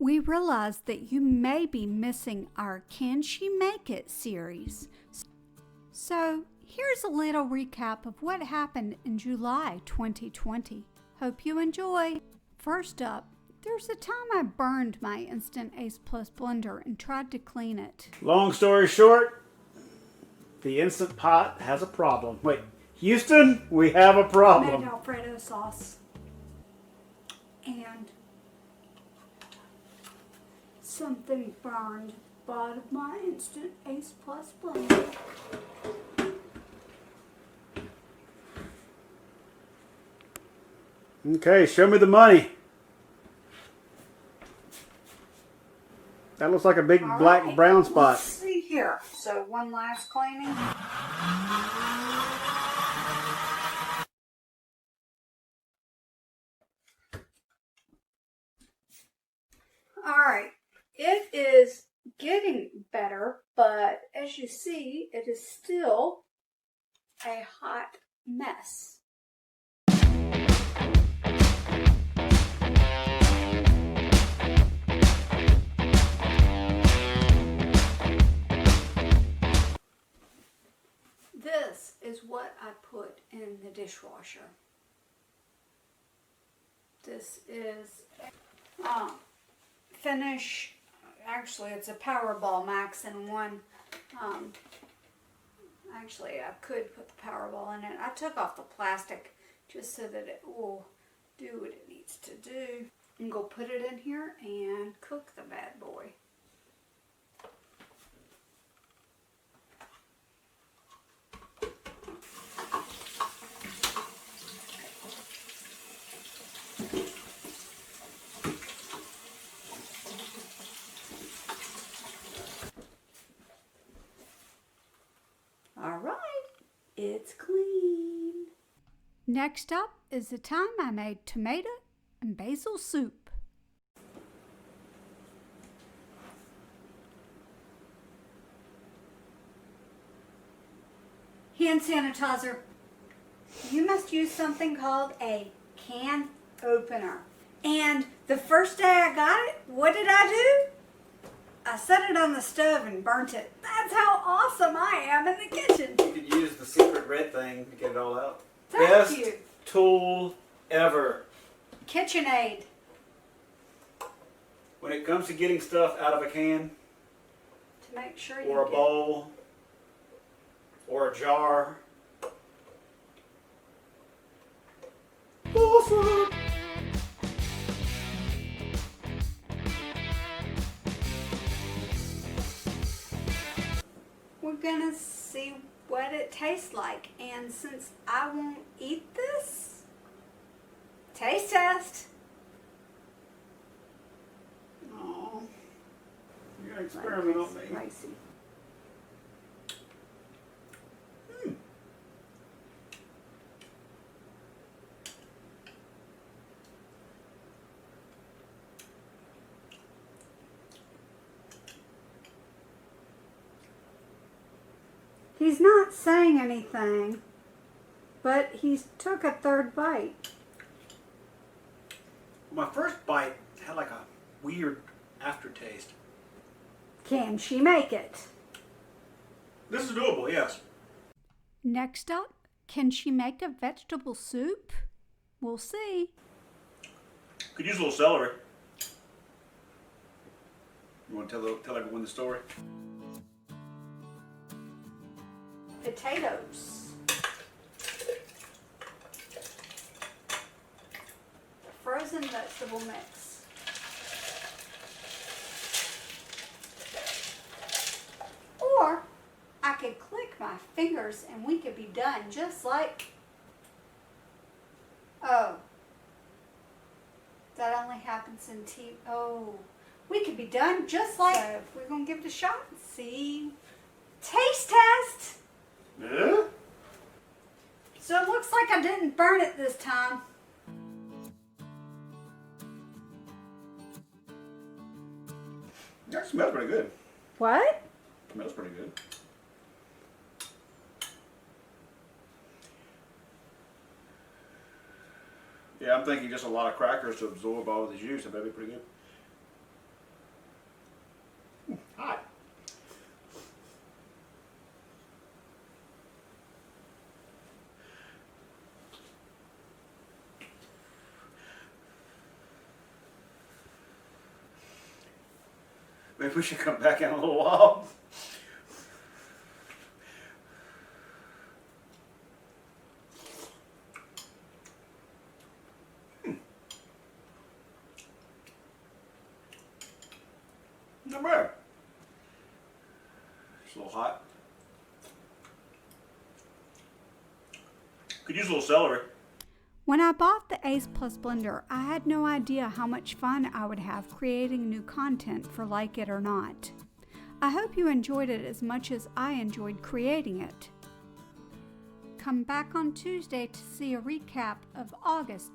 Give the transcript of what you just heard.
We realized that you may be missing our Can She Make It series. So here's a little recap of what happened in July 2020. Hope you enjoy. First up, there's a time I burned my Instant Ace Plus blender and tried to clean it. Long story short, the Instant Pot has a problem. Wait, Houston, we have a problem. Made Alfredo sauce. And something burned bottom of my Instant Ace Plus blender. Okay, show me the money. That looks like a big black brown spot. Let's see here. So one last cleaning. Alright, it is getting better, but as you see, it is still a hot mess. This is what I put in the dishwasher. This is Finish. Actually, it's a Powerball Max in one. Actually, I could put the Powerball in it. I took off the plastic just so that it will do what it needs to do. I'm going to put it in here and cook the bad boy. Alright, it's clean. Next up is the time I made tomato and basil soup. Hand sanitizer. You must use something called a can opener. And the first day I got it, what did I do? I set it on the stove and burnt it. That's how awesome I am in the kitchen. You could use the secret red thing to get it all out. Thank Best you. tool ever. KitchenAid. When it comes to getting stuff out of a can, To make sure or a bowl, or a jar. Awesome! We're gonna see what it tastes like. And since I won't eat this, taste test. Oh, You're gonna experiment on me. spicy. He's not saying anything, but he took a third bite. My first bite had like a weird aftertaste. Can she make it? This is doable, yes. Next up, can she make a vegetable soup? We'll see. Could use a little celery. You want to tell everyone the story? Potatoes. Frozen vegetable mix. Or I could click my fingers and we could be done just like, oh, that only happens in TV. Oh, we could be done just like, so we're going to give it a shot and see. Taste test. Yeah? So it looks like I didn't burn it this time. That smells pretty good. What? Smells pretty good. Yeah, I'm thinking just a lot of crackers to absorb all of the juice. That'd be pretty good. Maybe we should come back in a little while. Not bad. It's a little hot. Could use a little celery. When I bought the Ace Plus blender, I had no idea how much fun I would have creating new content for Like It or Not. I hope you enjoyed it as much as I enjoyed creating it. Come back on Tuesday to see a recap of August